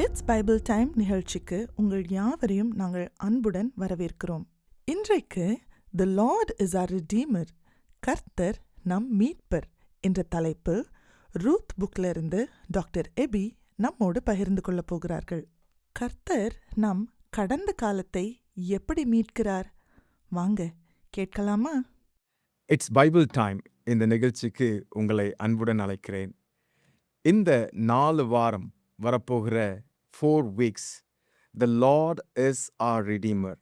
It's Bible time நிகழ்ச்சிக்கு உங்கள் யாவரையும் நாங்கள் அன்புடன் வரவேற்கிறோம். இன்றைக்கு தி லார்ட் இஸ் ஆர் ரிடீமர், கர்த்தர் நம் மீட்பர் என்ற தலைப்பு ரூத் புக்ல இருந்து டாக்டர் எபி நம்மோடு பகிர்ந்து கொள்ளப் போகிறார்கள். கர்த்தர் நம் கடந்த காலத்தை எப்படி மீட்கிறார்? வாங்க கேட்கலாமா? இட்ஸ் பைபிள் டைம் இந்த நிகழ்ச்சிக்கு உங்களை அன்புடன் அழைக்கிறேன். இந்த 4 வாரம் வரப்போகிற 4 weeks, the Lord is our redeemer,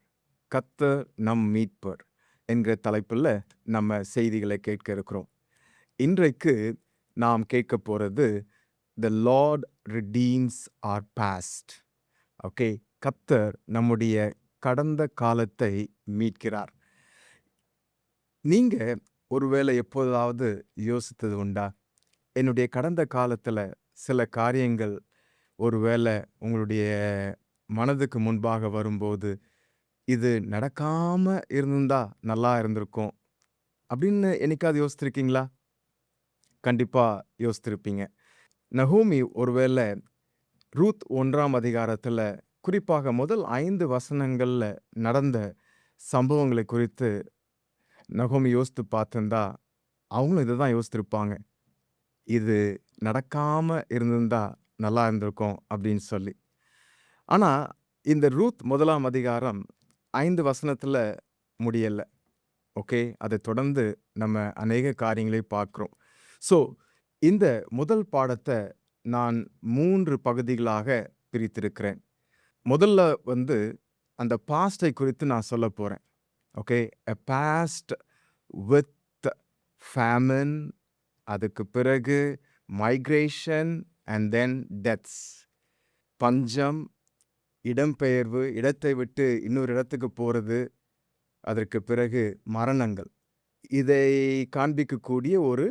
கர்த்தர் நம் மீட்பர் என்கிற தலைப்பில் நம்ம செய்திகளை கேட்க இருக்கிறோம். இன்றைக்கு நாம் கேட்க போகிறது the Lord redeems our past. Okay, கர்த்தர் நம்முடைய கடந்த காலத்தை மீட்கிறார். நீங்க ஒருவேளை எப்போதாவது யோசித்தது உண்டா? என்னுடைய கடந்த காலத்துல சில காரியங்கள் ஒருவேளை உங்களுடைய மனதுக்கு முன்பாக வரும்போது இது நடக்காம இருந்திருந்தா நல்லா இருந்திருக்கும் அப்படின்னு என்னைக்காவது யோசித்திருக்கீங்களா? கண்டிப்பா யோசித்திருப்பீங்க. நகோமி ஒருவேளை ரூத் 1ஆம் அதிகாரத்துல குறிப்பாக முதல் 5 வசனங்கள்ல நடந்த சம்பவங்களை குறித்து நகோமி யோசித்து பார்த்திருந்தா அவங்களும் இதை தான் யோசித்திருப்பாங்க. இது நடக்காம இருந்திருந்தா நல்லா இருந்திருக்கும் அப்படின்னு சொல்லி. ஆனா இந்த ரூத் 1ஆம் அதிகாரம் 5 வசனத்துல முடியல. ஓகே, அதை தொடர்ந்து நம்ம அநேக காரியங்களை பார்க்கிறோம். ஸோ இந்த முதல் பாடத்தை நான் 3 பகுதிகளாக பிரித்திருக்கிறேன். முதல்ல அந்த பாஸ்டை குறித்து நான் சொல்ல போறேன். Okay, a past with famine, அதுக்கு பிறகு மைக்ரேஷன் அண்ட் தென் டெத்ஸ், பஞ்சம், இடம்பெயர்வு, இடத்தை விட்டு இன்னொரு இடத்துக்கு போகிறது, அதற்கு பிறகு மரணங்கள், இதை காண்பிக்கக்கூடிய ஒரு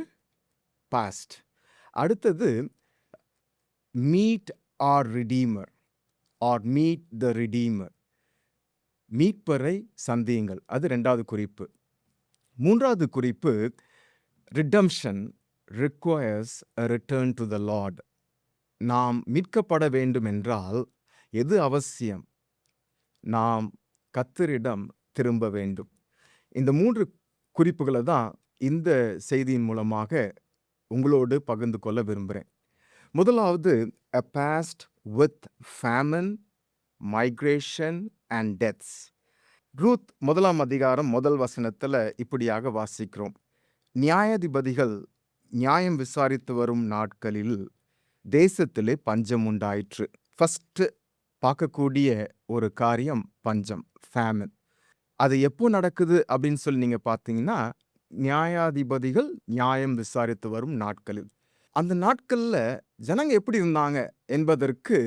பாஸ்ட். அடுத்தது meet our redeemer or meet the redeemer, மீட்பரை சந்தியுங்கள், அது 2வது குறிப்பு. 3வது குறிப்பு redemption requires a return to the Lord. நாம் மீட்கப்பட வேண்டும் என்றால் எது அவசியம்? நாம் கர்த்தரிடம் திரும்ப வேண்டும். இந்த 3 குறிப்புகளை தான் இந்த செய்தியின் மூலமாக உங்களோடு பகிர்ந்து கொள்ள விரும்புகிறேன். முதலாவது a past with famine, migration and deaths. Ruth 1ஆம் அதிகாரம் முதல் வசனத்துல இப்படியாக வாசிக்கிறோம். நியாயாதிபதிகள் நியாயம் விசாரித்து வரும் நாட்களில் தேசத்திலே பஞ்சம் உண்டாயிற்று. ஃபர்ஸ்ட் பார்க்கக்கூடிய ஒரு காரியம் பஞ்சம், ஃபேமின். அது எப்போ நடக்குது அப்படின்னு சொல்லி நீங்க பார்த்தீங்கன்னா, நியாயாதிபதிகள் நியாயம் விசாரித்து வரும் நாட்களில். அந்த நாட்கள்ல ஜனங்க எப்படி இருந்தாங்க என்பதற்கு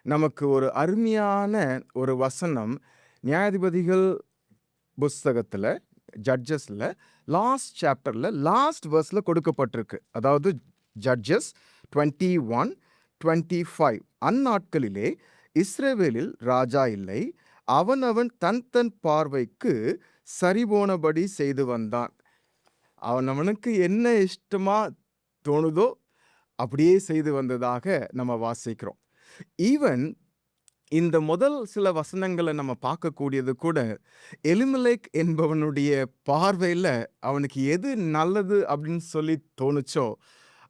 நமக்கு ஒரு அருமையான ஒரு வசனம் நியாயாதிபதிகள் புஸ்தகத்துல, ஜட்ஜஸ்ல லாஸ்ட் சாப்டர்ல லாஸ்ட் வெர்ஸ்ல கொடுக்கப்பட்டிருக்கு. அதாவது ஜட்ஜஸ் 21:25, அந்நாட்களிலே இஸ்ரவேலில் ராஜா இல்லை, அவனவன் தன் தன் பார்வைக்கு சரிபோனபடி செய்து வந்தான். அவனவனுக்கு என்ன இஷ்டமா தோணுதோ அப்படியே செய்து வந்ததாக நம்ம வாசிக்கிறோம். ஈவன் இந்த முதல் சில வசனங்களை நம்ம பார்க்கக்கூடியது கூட எலிமெலேக் என்பவனுடைய பார்வையில் அவனுக்கு எது நல்லது அப்படின்னு சொல்லி தோணுச்சோ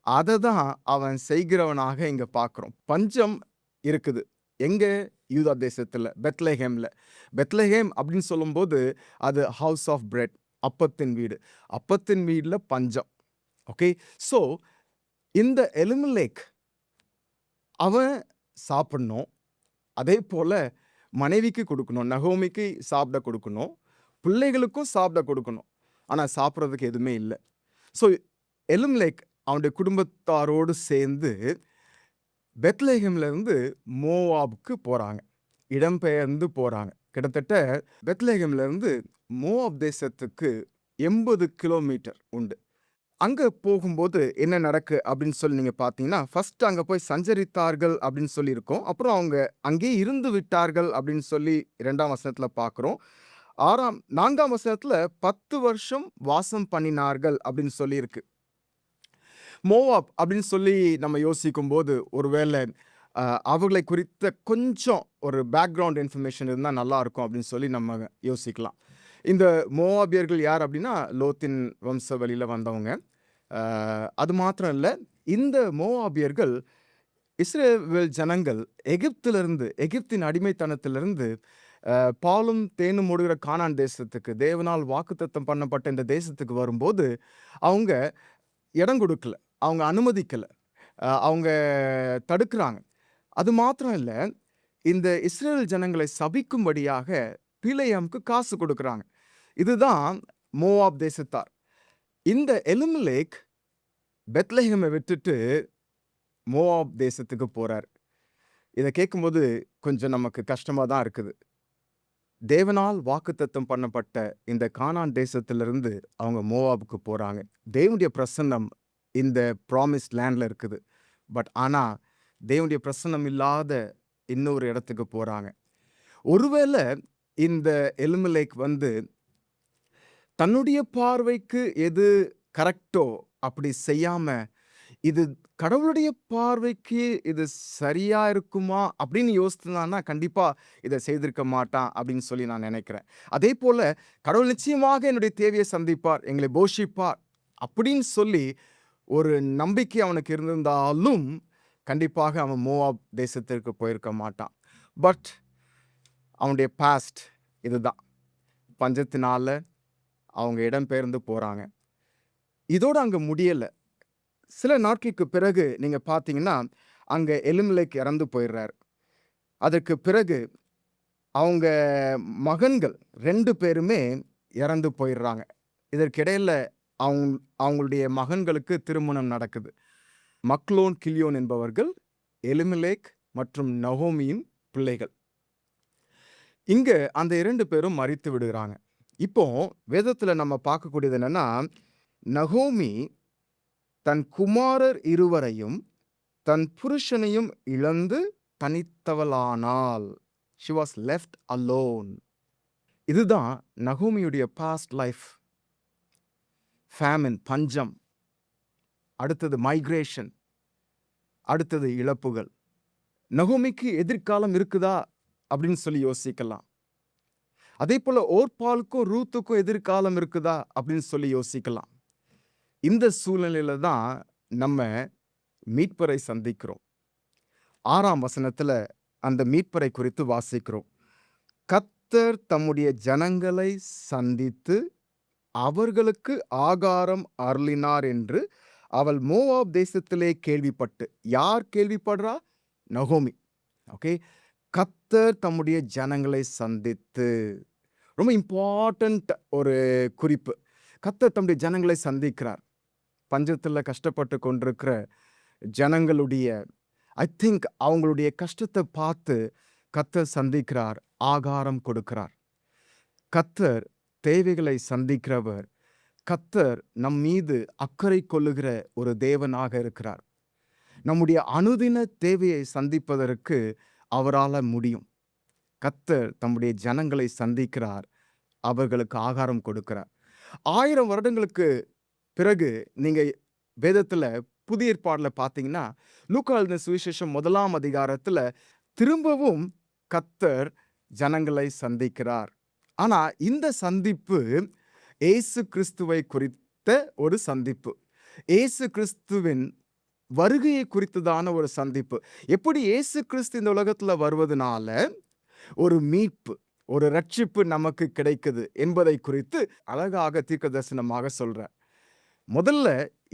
அதை தான் அவன் செய்கிறவனாக இங்கே பார்க்குறோம். பஞ்சம் இருக்குது எங்கே? யூதா தேசத்தில், பெத்லெஹேமில். பெத்லெஹேம் அப்படின்னு சொல்லும்போது அது ஹவுஸ் ஆஃப் பிரெட், அப்பத்தின் வீடு. அப்பத்தின் வீட்டில் பஞ்சம். ஓகே, ஸோ இந்த எலிமெலேக் அவன் சாப்பிடணும், அதே போல் மனைவிக்கு கொடுக்கணும், நகோமிக்கு சாப்பிட கொடுக்கணும், பிள்ளைகளுக்கும் சாப்பிட கொடுக்கணும். ஆனால் சாப்பிட்றதுக்கு எதுவுமே இல்லை. ஸோ எலிமெலேக் அவனுடைய குடும்பத்தாரோடு சேர்ந்து பெத்லெஹேம்லேருந்து மோவாபுக்கு போகிறாங்க, இடம்பெயர்ந்து போகிறாங்க. கிட்டத்தட்ட பெத்லெஹேம்லேருந்து மோவாப் தேசத்துக்கு 80 கிலோமீட்டர் உண்டு. அங்கே போகும்போது என்ன நடக்கு அப்படின்னு சொல்லி நீங்கள் பார்த்தீங்கன்னா, ஃபர்ஸ்ட் அங்கே போய் சஞ்சரித்தார்கள் அப்படின்னு சொல்லியிருக்கோம். அப்புறம் அவங்க அங்கேயே இருந்து விட்டார்கள் அப்படின்னு சொல்லி 2ஆம் வசனத்தில் பார்க்குறோம். 4ஆம் வசனத்தில் 10 வருஷம் வாசம் பண்ணினார்கள் அப்படின்னு சொல்லியிருக்கு. மோவாப் அப்படின்னு சொல்லி நம்ம யோசிக்கும் போது ஒருவேளை அவர்களை குறித்த கொஞ்சம் ஒரு பேக்ரவுண்ட் இன்ஃபர்மேஷன் இருந்தால் நல்லா இருக்கும் அப்படின்னு சொல்லி நம்ம யோசிக்கலாம். இந்த மோவாபியர்கள் யார் அப்படின்னா லோத்தின் வம்ச வழியில் வந்தவங்க. அது மாத்திரம் இல்லை, இந்த மோவாபியர்கள் இஸ்ரவேல் ஜனங்கள் எகிப்தின் அடிமைத்தனத்திலிருந்து பாலும் தேனும் ஓடுகிற கானான் தேசத்துக்கு, தேவனால் வாக்குத்தத்தம் பண்ணப்பட்ட இந்த தேசத்துக்கு வரும்போது அவங்க இடம் கொடுக்கல, அவங்க அனுமதிக்கல, அவங்க தடுக்கிறாங்க. அது மாத்திரம் இல்லை, இந்த இஸ்ரேல் ஜனங்களை சபிக்கும்படியாக பிலேயாமுக்கு காசு கொடுக்குறாங்க. இதுதான் மோவாப் தேசத்தார். இந்த எலிமெலேக் பெத்லெஹேமை விட்டுட்டு மோவாப் தேசத்துக்கு போறார். இதை கேட்கும்போது கொஞ்சம் நமக்கு கஷ்டமா தான் இருக்குது. தேவனால் வாக்குத்தத்தம் பண்ணப்பட்ட இந்த கானான் தேசத்திலிருந்து அவங்க மோவாபுக்கு போறாங்க. தேவனுடைய பிரசன்னம் இந்த ப்ராமிஸ் லேண்ட்ல இருக்குது. பட் ஆனா தேவனுடைய பிரசன்னம் இல்லாத இன்னொரு இடத்துக்கு போறாங்க. ஒருவேளை இந்த எலிமெலேக் தன்னுடைய பார்வைக்கு எது கரெக்டோ அப்படி செய்யாம, இது கடவுளுடைய பார்வைக்கு இது சரியா இருக்குமா அப்படின்னு யோசித்தான்னா கண்டிப்பா இதை செய்திருக்க மாட்டான் அப்படின்னு சொல்லி நான் நினைக்கிறேன். அதே போல கடவுள் நிச்சயமாக என்னுடைய தேவையை சந்திப்பார், எங்களை போஷிப்பார் அப்படின்னு சொல்லி ஒரு நம்பிக்கை அவனுக்கு இருந்திருந்தாலும் கண்டிப்பாக அவன் மோவாப் தேசத்திற்கு போயிருக்க மாட்டான். பட் அவனுடைய பாஸ்ட் இதுதான். பஞ்சத்தினால அவங்க இடம்பெயர்ந்து போறாங்க. இதோடு அங்க முடியல. சில நாட்களுக்கு பிறகு நீங்க பார்த்தீங்கன்னா அங்க எலிமெலேக் இறந்து போயிடுறாரு. அதற்கு பிறகு அவங்க மகன்கள் 2 பேருமே இறந்து போயிடுறாங்க. இதற்கிடையில அவங்களுடைய மகன்களுக்கு திருமணம் நடக்குது. மக்லோன் கில்யோன் என்பவர்கள் எலிமெலேக் மற்றும் நகோமியின் பிள்ளைகள். இங்க அந்த 2 பேரும் மரித்து விடுகிறாங்க. இப்போ வேதத்துல நம்ம பார்க்கக்கூடியது என்னன்னா, நகோமி தன் குமாரர் 2 தன் புருஷனையும் இழந்து தனித்தவளானாள். She was left alone. இதுதான் நகோமியுடைய பாஸ்ட் லைஃப். ஃபேமின், பஞ்சம், அடுத்தது மைக்ரேஷன், அடுத்தது இழப்புகள். நகோமிக்கு எதிர்காலம் இருக்குதா அப்படின்னு சொல்லி யோசிக்கலாம். அதே போல ஓர்பாலுக்கும் ரூத்துக்கும் எதிர்காலம் இருக்குதா அப்படின்னு சொல்லி யோசிக்கலாம். இந்த சூழ்நிலையில தான் நம்ம மீட்பரை சந்திக்கிறோம். 6ஆம் வசனத்துல அந்த மீட்பரை குறித்து வாசிக்கிறோம். கர்த்தர் தம்முடைய ஜனங்களை சந்தித்து அவர்களுக்கு ஆகாரம் அருளினார் என்று அவள் மோவாப் தேசத்திலே கேள்விப்பட்டு. யார் கேள்விப்படுறா? நகோமி. ஓகே, கர்த்தர் தம்முடைய ஜனங்களை சந்தித்து. ரொம்ப இம்பார்ட்டன்ட் ஒரு குறிப்பு. கர்த்தர் தம்முடைய ஜனங்களை சந்திக்கிறார். பஞ்சத்தில் கஷ்டப்பட்டு கொண்டிருக்கிற ஜனங்களுடைய அவங்களுடைய கஷ்டத்தை பார்த்து கர்த்தர் சந்திக்கிறார், ஆகாரம் கொடுக்கிறார். கர்த்தர் தேவைகளை சந்திக்கிறவர். கர்த்தர் நம் மீது அக்கறை கொள்ளுகிற ஒரு தேவனாக இருக்கிறார். நம்முடைய அனுதின தேவையை சந்திப்பதற்கு அவரால் முடியும். கர்த்தர் தம்முடைய ஜனங்களை சந்திக்கிறார், அவர்களுக்கு ஆகாரம் கொடுக்கிறார். 1000 வருடங்களுக்கு பிறகு நீங்க வேதத்துல புதிய ஏற்பாடுல பார்த்தீங்கன்னா, லூக்கா எழுதின சுவிசேஷம் 1ஆம் அதிகாரத்துல திரும்பவும் கர்த்தர் ஜனங்களை சந்திக்கிறார். ஆனா இந்த சந்திப்பு இயேசு கிறிஸ்துவை குறித்த ஒரு சந்திப்பு. இயேசு கிறிஸ்துவின் வருகையை குறித்ததான ஒரு சந்திப்பு. எப்படி இயேசு கிறிஸ்து இந்த உலகத்துல வருவதனால ஒரு மீட்பு, ஒரு ரட்சிப்பு நமக்கு கிடைக்குது என்பதை குறித்து அழகாக தீர்க்கதரிசனமாக சொல்றார். முதல்ல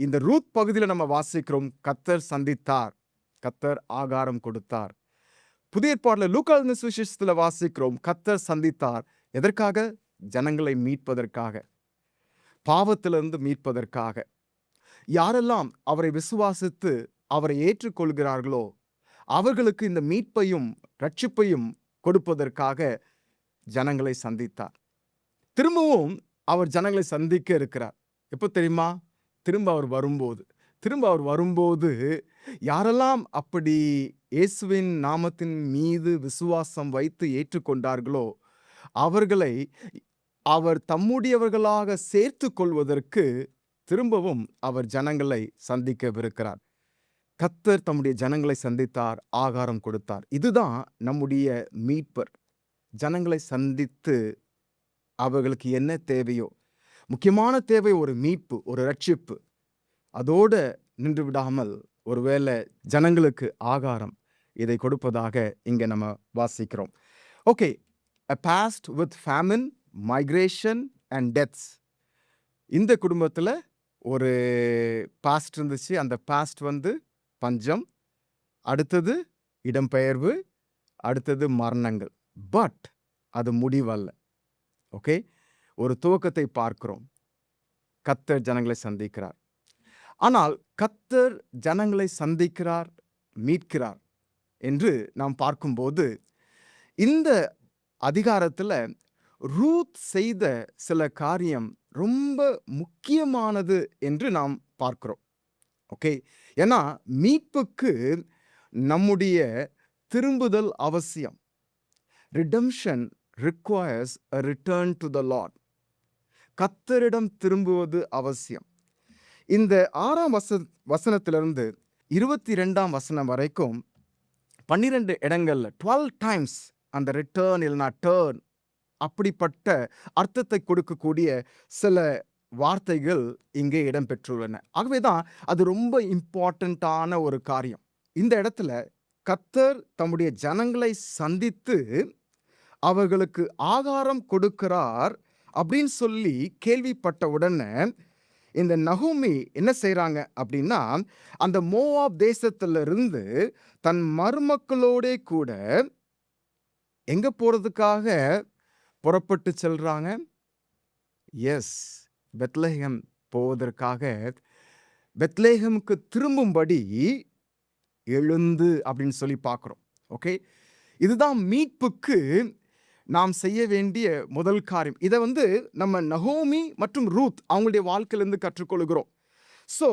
இந்த ரூத் பகுதியில நம்ம வாசிக்கிறோம், கர்த்தர் சந்தித்தார், கர்த்தர் ஆகாரம் கொடுத்தார். புதிய ஏற்பாடுல லூக்கா எழுதின சுவிசேஷத்துல வாசிக்கிறோம், கர்த்தர் சந்தித்தார். எதற்காக? ஜனங்களை மீட்பதற்காக, பாவத்திலிருந்து மீட்பதற்காக. யாரெல்லாம் அவரை விசுவாசித்து அவரை ஏற்றுக்கொள்கிறார்களோ அவர்களுக்கு இந்த மீட்பையும் ரட்சிப்பையும் கொடுப்பதற்காக ஜனங்களை சந்தித்தார். திரும்பவும் அவர் ஜனங்களை சந்திக்க இருக்கிறார். எப்போ தெரியுமா? திரும்ப அவர் வரும்போது யாரெல்லாம் அப்படி இயேசுவின் நாமத்தின் மீது விசுவாசம் வைத்து ஏற்றுக்கொண்டார்களோ அவர்களை அவர் தம்முடையவர்களாக சேர்த்து கொள்வதற்கு திரும்பவும் அவர் ஜனங்களை சந்திக்கவிருக்கிறார். கர்த்தர் தம்முடைய ஜனங்களை சந்தித்தார், ஆகாரம் கொடுத்தார். இதுதான் நம்முடைய மீட்பர். ஜனங்களை சந்தித்து அவர்களுக்கு என்ன தேவையோ, முக்கியமான தேவை ஒரு மீட்பு, ஒரு ரட்சிப்பு. அதோட நின்று விடாமல் ஒருவேளை ஜனங்களுக்கு ஆகாரம் இதை கொடுப்பதாக இங்க நம்ம வாசிக்கிறோம். Okay, a past with famine, migration and deaths. இந்த குடும்பத்துல ஒரு பாஸ்ட் இருந்துச்சு. அந்த பாஸ்ட் வந்து பஞ்சம், அடுத்தது இடம்பெயர்வு, அடுத்தது மரணங்கள். பட் அது முடிவல்ல. ஓகே, ஒரு துவக்கத்தை பார்க்கிறோம். கர்த்தர் ஜனங்களை சந்திக்கிறார். ஆனால் கர்த்தர் ஜனங்களை சந்திக்கிறார், மீட்கிறார் என்று நாம் பார்க்கும்போது இந்த அதிகாரத்துல ரூத் செய்த சில காரியம் ரொம்ப முக்கியமானது என்று நாம் பார்க்கிறோம். ஓகே, ஏன்னா மீட்புக்கு நம்முடைய திரும்புதல் அவசியம். Redemption requires a return to the Lord. கர்த்தரிடம் திரும்புவது அவசியம். இந்த 6ஆம் வசனத்திலிருந்து 22ஆம் வசனம் வரைக்கும் 12 இடங்கள்ல 12 times அந்த ரிட்டர்ன் இல்லைனா டர்ன் அப்படிப்பட்ட அர்த்தத்தை கொடுக்கக்கூடிய சில வார்த்தைகள் இங்கே இடம்பெற்றுள்ளன. ஆகவேதான் அது ரொம்ப இம்பார்ட்டண்ட்டான ஒரு காரியம். இந்த இடத்துல கர்த்தர் தம்முடைய ஜனங்களை சந்தித்து அவர்களுக்கு ஆகாரம் கொடுக்கிறார் அப்படின்னு சொல்லி கேள்விப்பட்ட உடனே இந்த நகோமி என்ன செய்றாங்க அப்படின்னா, அந்த மோவாப் தேசத்திலிருந்து தன் மருமக்களோட கூட எங்க போறதுக்காக புறப்பட்டு செல்றாங்க? எஸ், பெத்லெஹேம் போவதற்காக பெத்லெஹேமுக்கு திரும்பும்படி எழுந்து அப்படின்னு சொல்லி பார்க்கிறோம். ஓகே, இதுதான் மீட்புக்கு நாம் செய்ய வேண்டிய முதல் காரியம். இதை வந்து நம்ம நகோமி மற்றும் ரூத் அவங்களுடைய வாழ்க்கையிலிருந்து கற்றுக்கொள்கிறோம். ஸோ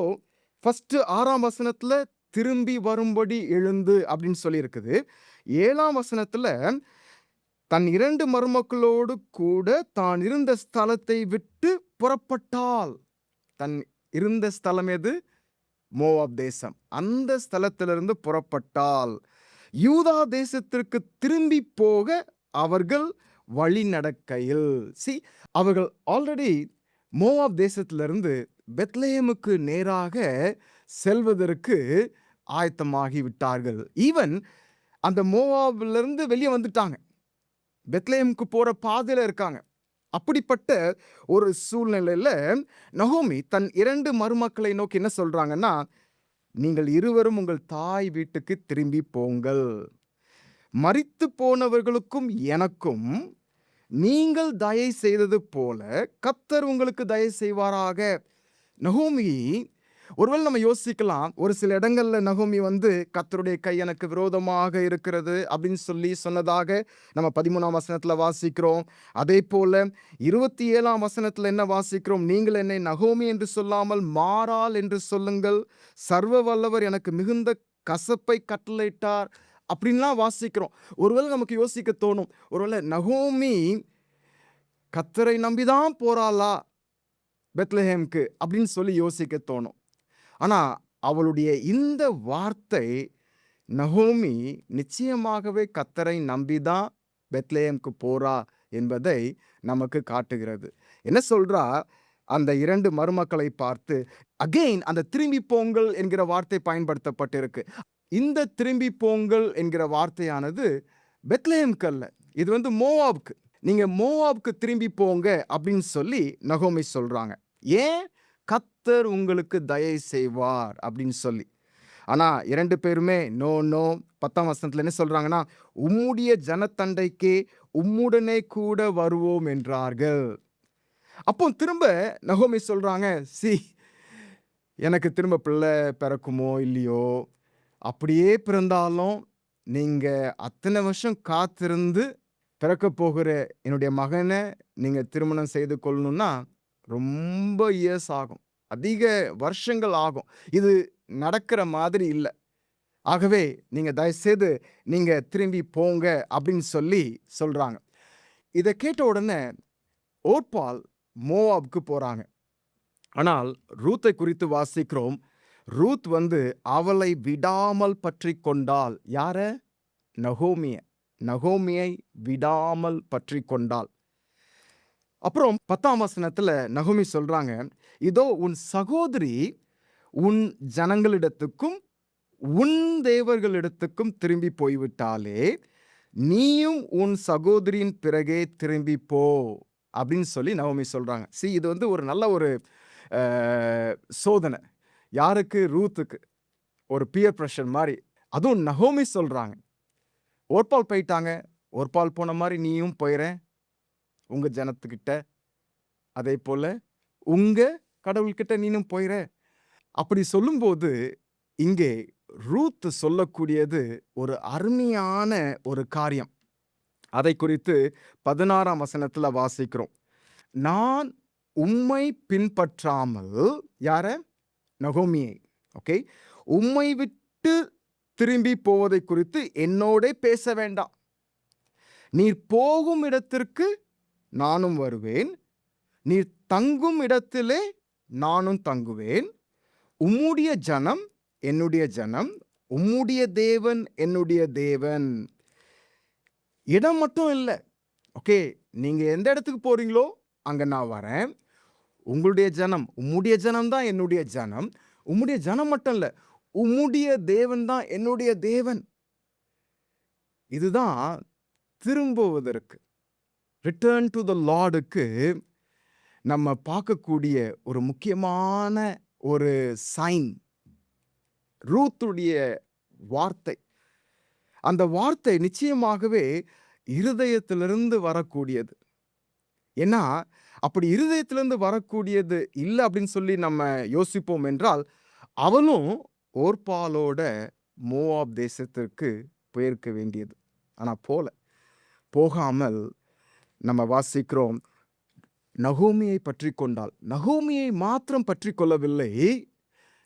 ஃபர்ஸ்ட் 6ஆம் வசனத்துல திரும்பி வரும்படி எழுந்து அப்படின்னு சொல்லி இருக்குது. 7ஆம் வசனத்துல தன் 2 மருமக்களோடு கூட தான் இருந்த ஸ்தலத்தை விட்டு புறப்பட்டாள். தன் இருந்த ஸ்தலம் எது? மோவாப் தேசம். அந்த ஸ்தலத்திலிருந்து புறப்பட்டாள். யூதா தேசத்திற்கு திரும்பி போக அவர்கள் வழி நடக்கையில் அவர்கள் ஆல்ரெடி மோவாப் தேசத்திலிருந்து பெத்லெஹேமுக்கு நேராக செல்வதற்கு ஆயத்தமாகி விட்டார்கள். ஈவன் அந்த மோவாபிலிருந்து வெளியே வந்துட்டாங்க, பெத்லெஹேமுக்கு போற பாதையில இருக்காங்க. அப்படிப்பட்ட ஒரு சூழ்நிலையில நகோமி தன் 2 மருமக்களை நோக்கி என்ன சொல்றாங்கன்னா, நீங்கள் இருவரும் உங்கள் தாய் வீட்டுக்கு திரும்பி போங்கள். மரித்து போனவர்களுக்கும் எனக்கும் நீங்கள் தயை செய்தது போல கர்த்தர் உங்களுக்கு தயை செய்வாராக. நகோமி, ஒருவேளை நம்ம யோசிக்கலாம், ஒரு சில இடங்கள்ல நகோமி வந்து கர்த்தருடைய கை எனக்கு விரோதமாக இருக்கிறது அப்படின்னு சொல்லி சொன்னதாக நம்ம 13ஆம் வசனத்துல வாசிக்கிறோம். அதே போல 27ஆம் வசனத்துல என்ன வாசிக்கிறோம்? நீங்கள் என்னை நகோமி என்று சொல்லாமல் மாறாள் என்று சொல்லுங்கள், சர்வ வல்லவர் எனக்கு மிகுந்த கசப்பை கட்டளையிட்டார் அப்படின்லாம் வாசிக்கிறோம். ஒருவேளை நமக்கு யோசிக்க தோணும், ஒருவேளை நகோமி கர்த்தரை நம்பிதான் போறாளா பெத்லெஹேமுக்கு அப்படின்னு சொல்லி யோசிக்க தோணும். ஆனா அவளுடைய இந்த வார்த்தை நகோமி நிச்சயமாகவே கர்த்தரை நம்பிதான் பெத்லெஹேமுக்கு போறா என்பதை நமக்கு காட்டுகிறது. என்ன சொல்றா? அந்த 2 மருமக்களை பார்த்து அகெயின் அந்த திரும்பி போங்கள் என்கிற வார்த்தை பயன்படுத்தப்பட்டிருக்கு. இந்த திரும்பி போங்கள் என்கிற வார்த்தையானது பெத்லெஹேமுக்கு அல்ல, இது வந்து மோவாபுக்கு. நீங்க மோவாபுக்கு திரும்பி போங்க அப்படின்னு சொல்லி நகோமி சொல்றாங்க. ஏன்? கர்த்தர் உங்களுக்கு தயை செய்வார் அப்படின்னு சொல்லி. ஆனா 2 பேருமே நோ நோ. 10ஆம் வசனத்துல என்ன சொல்றாங்கன்னா, உம்முடைய ஜனத்தண்டைக்கே உம்முடனே கூட வருவோம் என்றார்கள். அப்போ திரும்ப நகோமி சொல்றாங்க, எனக்கு திரும்ப பிள்ளை பிறக்குமோ இல்லையோ, அப்படியே பிறந்தாலும் நீங்க அத்தனை வருஷம் காத்திருந்து பிறக்க போகிற என்னுடைய மகனை நீங்க திருமணம் செய்து கொள்ளணும்னா ரொம்ப இயர்ஸ் ஆகும், அதிக வருஷங்கள் ஆகும். இது நடக்கிற மாதிரி இல்லை. ஆகவே நீங்க தயவுசெய்து நீங்க திரும்பி போங்க அப்படின்னு சொல்லி சொல்றாங்க. இதை கேட்ட உடனே ஓர்பால் மோவாபுக்கு போறாங்க. ஆனால் ரூத்தை குறித்து வாசிக்கிறோம், ரூத் அவளை விடாமல் பற்றி கொண்டாள். யார? நகோமியை விடாமல் பற்றி கொண்டாள். அப்புறம் 10ஆம் வசனத்துல நகோமி சொல்றாங்க, இதோ உன் சகோதரி உன் ஜனங்களிடத்துக்கும் உன் தேவர்களிடத்துக்கும் திரும்பி போய்விட்டாலே, நீயும் உன் சகோதரியின் பிறகே திரும்பி போ அப்படின்னு சொல்லி நகோமி சொல்றாங்க. இது ஒரு நல்ல ஒரு சோதனை. யாருக்கு? ரூத்துக்கு. ஒரு பியர் பிரஷர் மாதிரி. அதுவும் நகோமி சொல்றாங்க, ஓர்பால் போயிட்டாங்க, ஓர்பால் போன மாதிரி நீயும் போயிறேன் உங்க ஜனத்துக்கிட்ட, அதே போல உங்க கடவுள்கிட்ட நீனும் போயிற. அப்படி சொல்லும்போது இங்கே ரூத் சொல்லக்கூடியது ஒரு அருமையான ஒரு காரியம். அதை குறித்து 16ஆம் வசனத்துல வாசிக்கிறோம். நான் உம்மை பின்பற்றாமல், யார? நகோமியை. ஓகே, உம்மை விட்டு திரும்பி போவதை குறித்து என்னோட பேச வேண்டாம். நீர் போகும் இடத்திற்கு நானும் வருவேன், நீர் தங்கும் இடத்திலே நானும் தங்குவேன். உம்முடைய ஜனம் என்னுடைய ஜனம், உம்முடைய தேவன் என்னுடைய தேவன். இடம் மட்டும் இல்லை. ஓகே, நீங்க எந்த இடத்துக்கு போறீங்களோ அங்க நான் வரேன். உங்களுடைய ஜனம், உம்முடைய ஜனம் தான் என்னுடைய ஜனம். உம்முடைய ஜனம் மட்டும் இல்லை, உம்முடைய தேவன் தான் என்னுடைய தேவன். இதுதான் திரும்புவதற்கு, ரிட்டர்ன் டு த லார்டுக்கு நம்ம பார்க்கக்கூடிய ஒரு முக்கியமான ஒரு சைன். ரூத்துடைய வார்த்தை, அந்த வார்த்தை நிச்சயமாகவே இருதயத்திலிருந்து வரக்கூடியது. ஏன்னா அப்படி இருதயத்திலிருந்து வரக்கூடியது இல்லை அப்படின்னு சொல்லி நம்ம யோசிப்போம் என்றால், அவளும் ஓர்பாலோட மோவாப் தேசத்திற்கு போயிருக்க வேண்டியது. ஆனால் போகாமல் நம்ம வாசிக்கிறோம், நகோமியை பற்றி கொண்டாள். நகோமியை மாத்திரம் பற்றி கொள்ளவில்லை,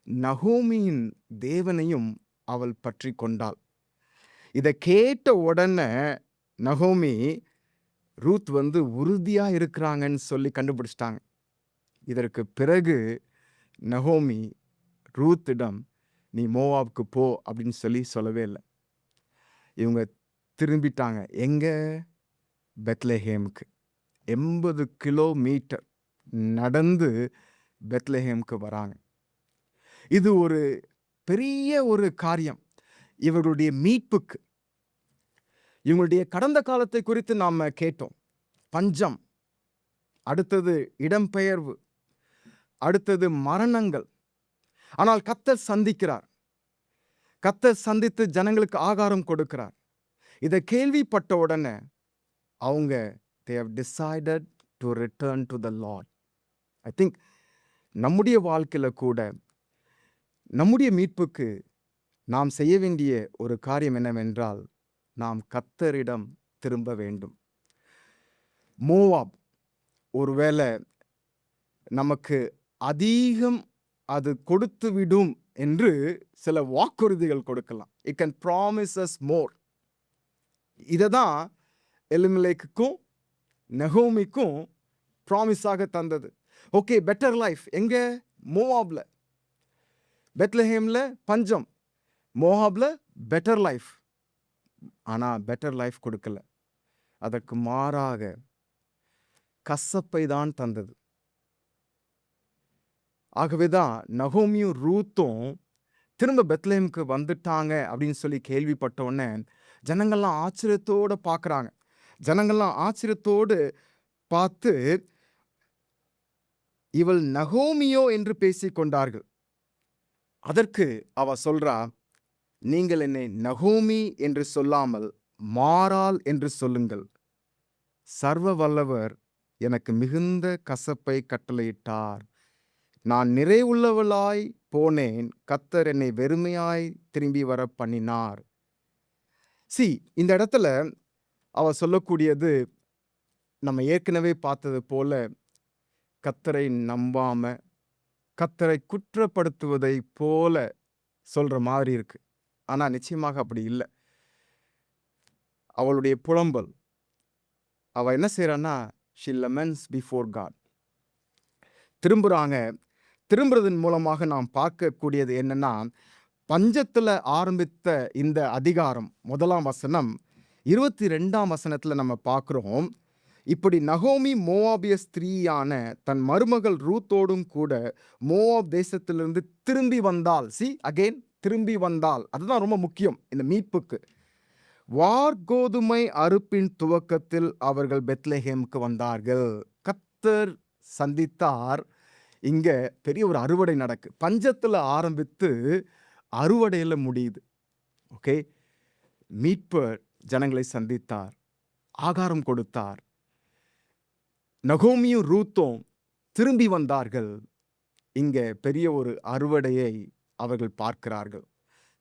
நகோமியின் தேவனையும் அவள் பற்றி கொண்டாள். இதை கேட்ட உடனே நகோமி ரூத் உறுதியா இருக்கிறாங்கன்னு சொல்லி கண்டுபிடிச்சிட்டாங்க. இதற்கு பிறகு நகோமி ரூத்திடம் நீ மோவாப்க்கு போ அப்படின்னு சொல்லவே இல்லை. இவங்க திரும்பிட்டாங்க. எங்க? பெத்லெஹேமுக்கு. 80 கிலோமீட்டர் நடந்து பெத்லெஹேமுக்கு வராங்க. இது ஒரு பெரிய ஒரு காரியம் இவர்களுடைய மீட்புக்கு. இவங்களுடைய கடந்த காலத்தை குறித்து நாம கேட்டோம். பஞ்சம், அடுத்தது இடம்பெயர்வு, அடுத்தது மரணங்கள். ஆனால் கர்த்தர் சந்திக்கிறார். கர்த்தர் சந்தித்து ஜனங்களுக்கு ஆகாரம் கொடுக்கிறார். இதை கேள்விப்பட்ட உடனே அவங்க they have decided to return to the Lord. I think நம்முடைய வாழ்க்கையில கூட நம்முடைய மீட்புக்கு நாம் செய்ய வேண்டிய ஒரு காரியம் என்னவென்றால், நாம் கர்த்தரிடம் திரும்ப வேண்டும். மோவாப் ஒருவேளை நமக்கு அதிகம் அது கொடுத்து விடும் என்று சில வாக்குறுதிகள் கொடுக்கலாம். It can promise us more. இதை தான் எலிமெலேக்குக்கும் நகோமிக்கும் ப்ராமிஸாக தந்தது. ஓகே, பெட்டர் லைஃப் எங்க? மோவாப்ல. பெத்லஹேம்ல பஞ்சம், மோவாப்ல பெட்டர் லைஃப். ஆனால் பெட்டர் லைஃப் கொடுக்கல, அதற்கு மாறாக கசப்பை தான் தந்தது. ஆகவேதான் நகோமியும் ரூத்தும் திரும்ப பெத்லஹேமுக்கு வந்துட்டாங்க அப்படின்னு சொல்லி கேள்விப்பட்ட உடனே ஜனங்கள்லாம் ஆச்சரியத்தோடு பார்க்குறாங்க. ஜனங்கள்லாம் ஆச்சரியத்தோடு பார்த்து இவள் நகோமியோ என்று பேசிக்கொண்டார்கள். அதற்கு அவ சொல்றா, நீங்கள் என்னை நகோமி என்று சொல்லாமல் மாறாள் என்று சொல்லுங்கள். சர்வ வல்லவர் எனக்கு மிகுந்த கசப்பை கட்டளையிட்டார். நான் நிறைவுள்ளவளாய் போனேன், கர்த்தர் என்னை வெறுமையாய் திரும்பி வர பண்ணினார். இந்த இடத்துல அவ சொல்லக்கூடியது நம்ம ஏற்கனவே பார்த்தது போல கர்த்தரை நம்பாம கர்த்தரை குற்றப்படுத்துவதை போல சொல்ற மாதிரி இருக்கு. ஆனா நிச்சயமாக அப்படி இல்லை. அவளுடைய புலம்பல், அவ என்ன செய்யறான்னா, she laments before God. திரும்புறாங்க. திரும்புறதன் மூலமாக நாம் பார்க்கக்கூடியது என்னன்னா, பஞ்சத்துல ஆரம்பித்த இந்த அதிகாரம் 1ஆம் வசனம் 22ஆம் வசனத்துல நம்ம பார்க்கிறோம். இப்படி நகோமி மோவாபிய ஸ்திரீயான தன் மருமகள் ரூத்தோடும் கூட மோவாப் தேசத்திலிருந்து திரும்பி வந்தாள். அகைன் திரும்பி வந்தாள். அதுதான் ரொம்ப முக்கியம் இந்த மீட்புக்கு. வார்கோதுமை அறுப்பின் துவக்கத்தில் அவர்கள் பெத்லெஹேமுக்கு வந்தார்கள். கர்த்தர் சந்தித்தார். இங்க பெரிய ஒரு அறுவடை நடக்கு. பஞ்சத்துல ஆரம்பித்து அறுவடையில முடியுது. ஓகே, மீட்பர் ஜனங்களை சந்தித்தார், ஆகாரம் கொடுத்தார். நகோமியும் ரூத்தும் திரும்பி வந்தார்கள். இங்க பெரிய ஒரு அறுவடையை அவர்கள் பார்க்கிறார்கள்.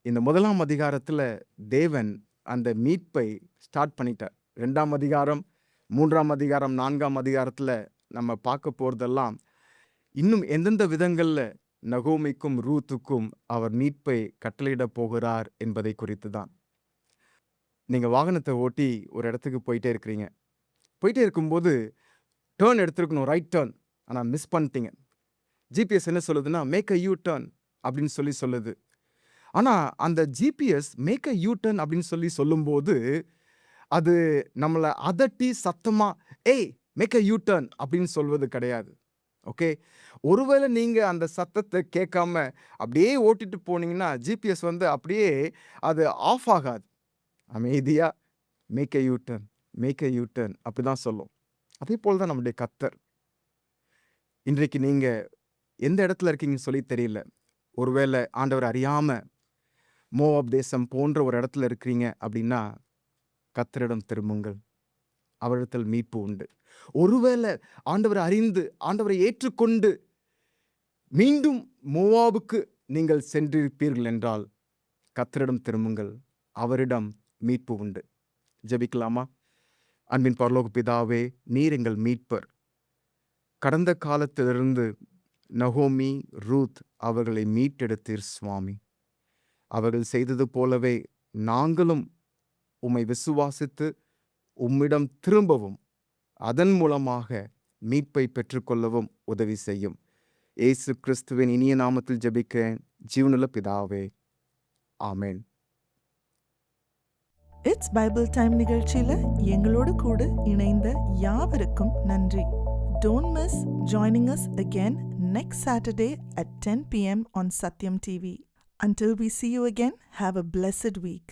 இந்த 1ஆம் அதிகாரத்துல தேவன் அந்த மீட்பை ஸ்டார்ட் பண்ணிட்டார். 2ஆம் அதிகாரம், 3ஆம் அதிகாரம், 4ஆம் அதிகாரத்துல நம்ம பார்க்க போறதெல்லாம் இன்னும் எந்தெந்த விதங்கள்ல நகோமிக்கும் ரூத்துக்கும் அவர் மீட்பை கட்டளையிட போகிறார் என்பதை குறித்து தான். நீங்க வாகனத்தை ஓட்டி ஒரு இடத்துக்கு போயிட்டே இருக்கிறீங்க. போயிட்டே இருக்கும்போது டேர்ன் எடுத்துருக்கணும், ரைட் டேர்ன். ஆனால் மிஸ் பண்ணிட்டீங்க. ஜிபிஎஸ் என்ன சொல்லுதுன்னா மேக் அ யூ டேர்ன் அப்படின்னு சொல்லுது. ஆனால் அந்த GPS make a U turn அப்படின்னு சொல்லும்போது அது நம்மளை அதட்டி சத்தமாக ஏய் மேக் அ யூ டேர்ன் அப்படின்னு சொல்வது கிடையாது. ஓகே, ஒருவேளை நீங்கள் அந்த சத்தத்தை கேட்காம அப்படியே ஓட்டிட்டு போனீங்கன்னா ஜிபிஎஸ் அப்படியே அது ஆஃப் ஆகாது. அமைதியாக make a U turn, make a U turn அப்படி தான் சொல்லும். அதே போல் தான் நம்முடைய கர்த்தர். இன்றைக்கு நீங்கள் எந்த இடத்துல இருக்கீங்கன்னு சொல்லி தெரியல. ஒருவேளை ஆண்டவர் அறியாமல் மோவாப் தேசம் போன்ற ஒரு இடத்துல இருக்கிறீங்க அப்படின்னா கர்த்தரிடம் திரும்புங்கள், அவரிடத்தில் மீட்பு உண்டு. ஒருவேளை ஆண்டவரை அறிந்து ஆண்டவரை ஏற்றுக்கொண்டு மீண்டும் மோவாபுக்கு நீங்கள் சென்றிருப்பீர்கள் என்றால் கர்த்தரிடம் திரும்புங்கள், அவரிடம் மீட்பு உண்டு. ஜெபிக்கலாமா? அன்பின் பரலோக பிதாவே, நீர் எங்கள் மீட்பர். கடந்த காலத்திலிருந்து நகோமி, ரூத் அவர்களை மீட்டெடுத்தீர் சுவாமி. அவர்கள் செய்தது போலவே நாங்களும் உம்மை விசுவாசித்து உம்மிடம் திரும்பவும் அதன் மூலமாக மீட்பை பெற்றுக்கொள்ளவும் உதவி செய்யும். இயேசு கிறிஸ்துவின் இனிய நாமத்தில் ஜெபிக்கிறேன் ஜீவனுள்ள பிதாவே, ஆமென். இட்ஸ் பைபிள் டைம் நிகழ்ச்சியில எங்களோடு கூட இணைந்த யாவருக்கும் நன்றி. Don't miss joining us again next Saturday at 10 p.m. on Satyam TV. Until we see you again, have a blessed week.